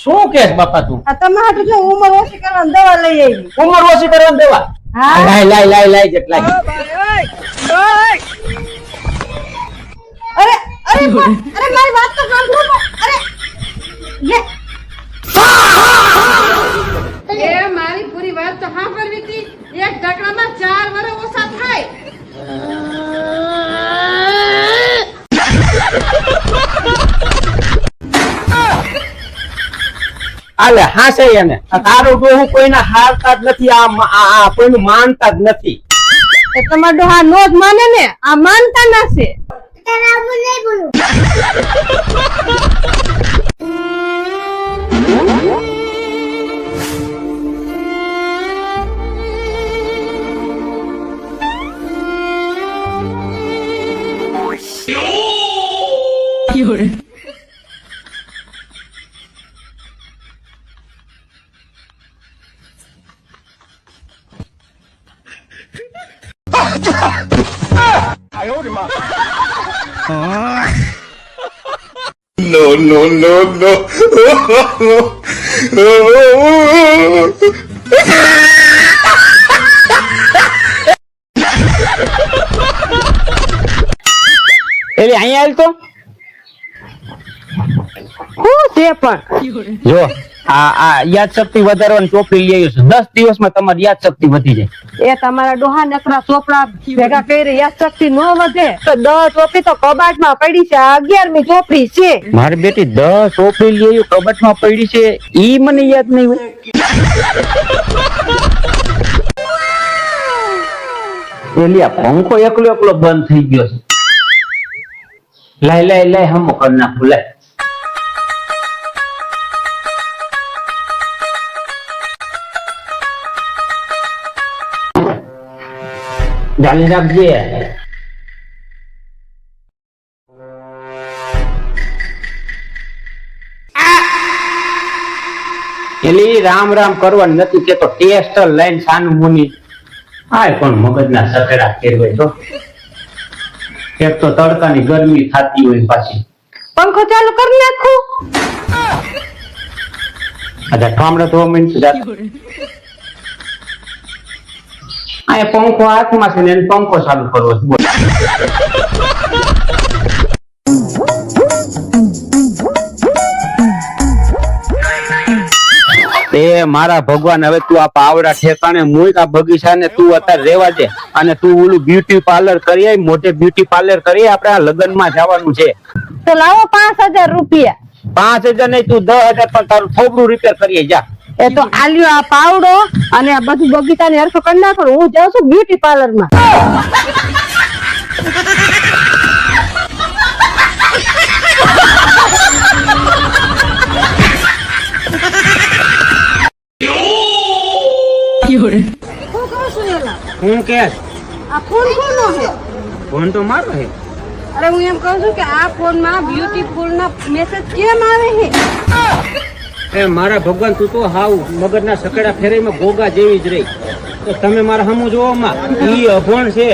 શું કેસ બાપા તું? આ તમારે જો ઉંમર ઓછી કરવાની દવા લઈ આવી. ઉંમર ઓછી કરવાની દવા? હા લાય જેટલા. અરે મારી વાત તો સાંભળો. અરે એ મારી પૂરી વાત તો સાંભળવી હતી. એક ઢકડામાં 4 વર્ષ ઓછા થાય. આલે હાસે એને તારો ડોહું કોઈના હારતા જ નથી, આ કોઈનું માનતા જ નથી. એ તમારો ડોહા નો જ માને ને, આ માનતા ના છે. No. એલી અહીંયા આલ તો હું છે પણ જો આ યાદ શક્તિ વધારવાની ચોપડી લઈ આવ્યો છું. 10 દિવસમાં તમારી યાદ શક્તિ વધી જાય. એ તમારા ડોહા નકરા ચોપડા ભેગા કરી યાદ શક્તિ નો વધે તો 10 ચોપડી તો કબાટમાં પડી છે. 11મી ચોપડી છે. મારી બેટી 10 ચોપડી લઈ આવ્યો કબાટમાં પડી છે, ઈ મને યાદ નહીં હોય. એલી આ પંખો એકલો બંધ થઈ ગયો છે. લાય હમો કર નાખું. લાય જાળી રાખજે. એલી રામ કરવાનું નથી કે તો ટેસ્ટર લઈને સાનું મુની આય પણ મગજના સફેરા ફેરવે તો. એક તો તડકાની ગરમી થતી હોય પાછી. પંખો ચાલુ કરી નાખું. અચ્છા ઠામડા તો મિનિટ જા. આ પંખો હાથમાં છે ને એને પંખો ચાલુ કરવો છે. બોલ. એ મારા ભગવાન, હવે તું આ પાવડા ઠેકાણે મૂક, આ બગીચા ને તું અત્યારે રેવા દે અને તું ઓલું બ્યુટી પાર્લર કરી આય. મોટે બ્યુટી પાર્લર કરી આપણે આ લગ્ન માં જવાનું છે. તો લાવો 5000 રૂપિયા. 5000 નહીં, તું 10,000 પણ તારું થોબડું રિપેર કરીએ જા. એ તો આલ્યો આ પાવડો અને આ બધું બગીચાને હરખો કરી નાખો. હું જાઉં છું બ્યુટી પાર્લર માં. હું કે આ ફોન કોનો છે? ફોન તો મારો છે. અરે હું એમ કહું છું કે આ ફોન માં બ્યુટીફુલ ના મેસેજ કેમ આવે છે? એ મારા ભગવાન, તું તો હાવ મગજના સકડા ફેરીમાં ગોગા જેવી જ રહી. તો તમે મારા હમું જોવો માં ઈ અભણ છે.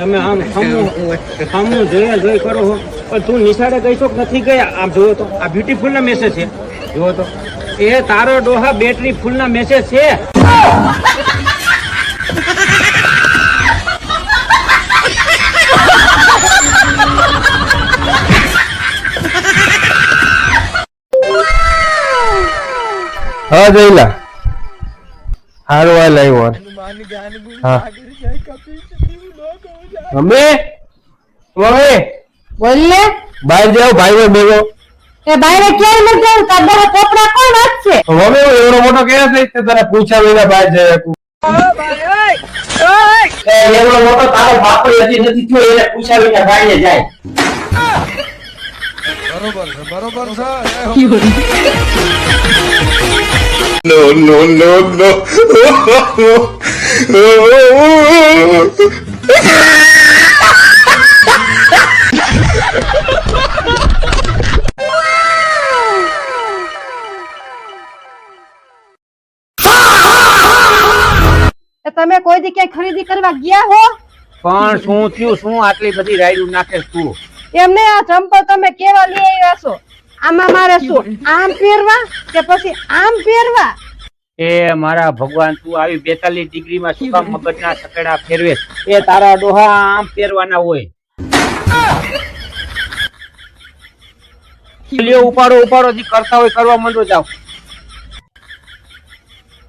તમે આમ હમું જોઈ કરો છો, પણ તું નિશાળે ગઈ છો કે નથી ગયા? આમ જોયો તો આ બ્યુટીફુલ ના મેસેજ છે. જોયો તો એ તારો ડોહા બેટરી ફૂલ ના મેસેજ છે. હા જઈલા હારું હાલ આવ્યો. હા મમ્મી બોલ ને. બહાર જાવ ભાઈ બેગો. એ બાયરે ક્યાંય નથી જવું. તારા કપડા કોણ આપશે? મમ્મી હું એવડો મોટો કેસ થઈ તને પૂછ્યા વિના બહાર જાય. એવડો મોટો તારો બાપો હજી નથી થયો, એને પૂછ્યા વિના ગાડીએ જાય. બરોબર છે. No. તમે કોઈ દી ક્યાંય ખરીદી કરવા ગયા હો? પણ શું થયું? શું આટલી બધી રાયડું નાખે તું? એમને આ ચંપલ તમે કેવા લઈ આવ્યા છો? આમાં મારે શું આમ પહેરવા કે પછી આમ પહેરવા? એ મારા ભગવાન, તું આવી 42 ડિગ્રીમાં શું કામ મગજના સકેડા ફેરવે? એ તારા ડોહા આમ પહેરવાના હોય. લ્યો, ઉપાડો જે કરતા હોય કરવા માંડો. જાવ.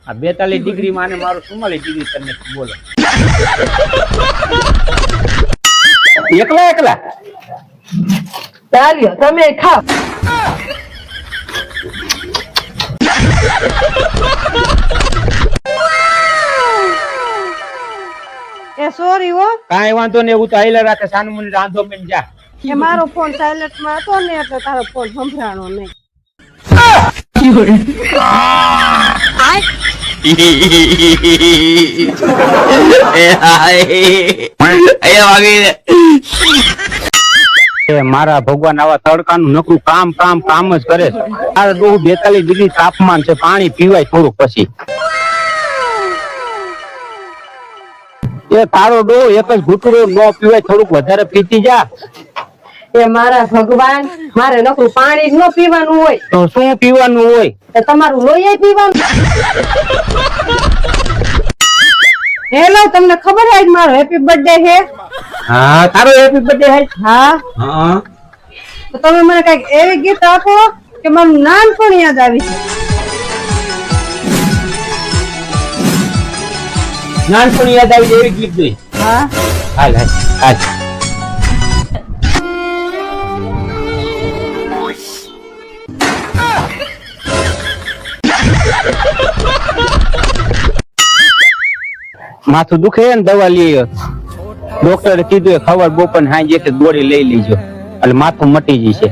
આ 42 ડિગ્રીમાં અને મારું 44 ડિગ્રી કરીને બોલો. એકલા ચાલ્યો તમે ખાઓ. એ સોરી હો, કાંઈ વાંધો નહીં. એવું તો આઈલા રાખે. સાનું મને રાંધો મેં જા. એ મારો ફોન સાયલેન્ટ માં હતો ને એટલે તારો ફોન સંભળાણો નહીં. મારા ભગવાન, આવા તડકાનું નકરું કામ જ કરે છે. આ 42 ડિગ્રી તાપમાન છે. પાણી પીવાય થોડુંક પછી. એ તારો ડો એક જ ઘૂંટડો ન પીવાય, થોડુંક વધારે પીતી જા. એ મારા ભગવાન, મારે નકરું પાણી જ ન પીવાનું હોય તો શું પીવાનું હોય? તો તમારું લોહી પીવાનું. હેલો, તમને ખબર છે મારો હેપી બર્થડે છે? હા, તારો હેપી બર્થડે હે? હા. હા, તો તમે મને કઈક એવી ગીત આપો કે મને નાનપણ યાદ આવી છે. નાનપણ યાદ આવી જાય એવી ગીત જોઈ. હા. હાલ. માથું દુખે ને દવા લઈએ. ડોક્ટરે કીધું ખબર બોપન હાંજે કે ગોળી લઈ લીજો એટલે માથું મટી જશે.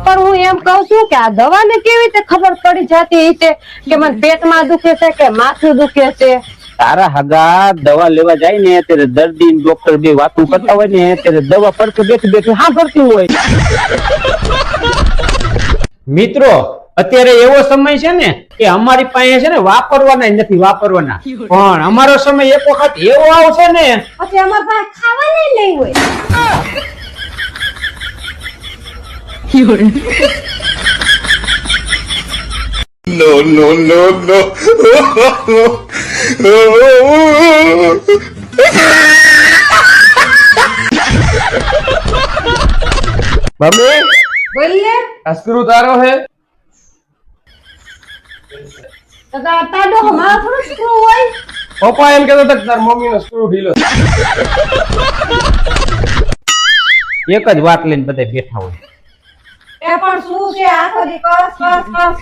પણ હું એમ કઉ છું કે આ દવાને કેવી રીતે ખબર પડી જતી હશે કે મને પેટમાં દુખે છે કે માથું દુખે છે? તારા હગા દવા લેવા જાય ને ત્યારે દર્દી ડોક્ટર બે વાતું કરતા હોય ને ત્યારે દવા પડકે બેઠી હા કરતી હોય. મિત્રો, અત્યારે એવો સમય છે ને કે અમારી પાસે છે ને વાપરવાના નથી વાપરવાના, પણ અમારો સમય એક વખત એવો આવશે ને પછી અમાર પાસે ખાવા નહીં હોય. No, no, no, no. Mummy, બોલીએ આ સ્ક્રૂ તારો હે? તો તાડો મારો થોડું સ્ક્રૂ હોય. પપ્પા એમ કહેતા હતા કે તાર મમ્મીનો સ્ક્રૂ ઢીલો છે. એક જ વાત લઈને બધા બેઠા હોય. એ પણ શું છે આખો દી કસ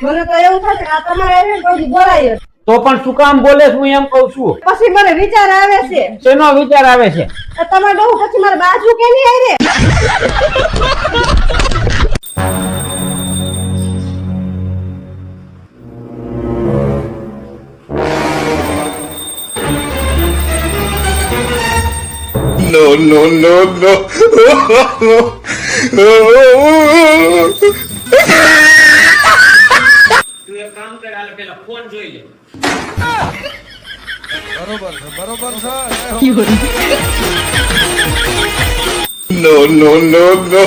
મને તો એવું થાય કે આ તમારે એને કોઈ બોલાય. તો પણ શું કામ બોલે હું એમ કઉ છું. પછી મને વિચાર આવે છે. શેનો વિચાર આવે છે? તમારે બહુ પછી મારે બાજુ કે નહીં આરે. No, no, no, no. તું એક કામ કર, હાલ પેલા ફોન જોઈ લે. No, no, no, no.